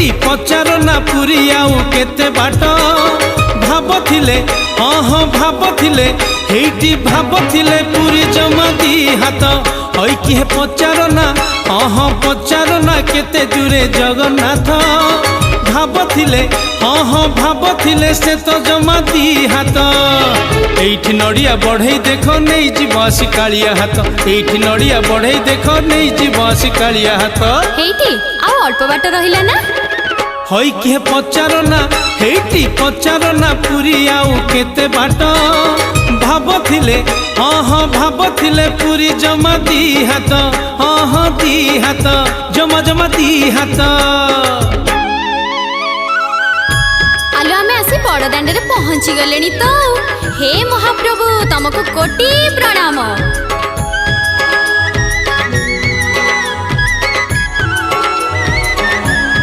Hattie पचार ना पुरी आउ केते बाट भाबथिले हाँ भाबथिले हेटी भाबथिले पुरी जमा दी हाथ हई किए पचार ना हाँ पचार ना केते दूरे जगन्नाथ भाबथिले हाँ भाबथिले से तो जमा दी हाथ एठी नड़िया बढ़ई देख नहीं जीवासी कालिया हाथ एठी नड़िया बढ़ई देख नहीं जीवासी कालिया हाथ हेटी आउ अल्प बाट रहिला ना हई किए पचार ना हेटी पचार ना पुरी आउ केते बाट भाबथिले हाँ भाबथिले पुरी जमा दी हाथ हाँ दी हाथ जमा जमा दी हाथ आलो आमे आसी बड़दाण्ड रे पहुँची गलेनी तो हे महाप्रभु तुमको कोटि प्रणाम।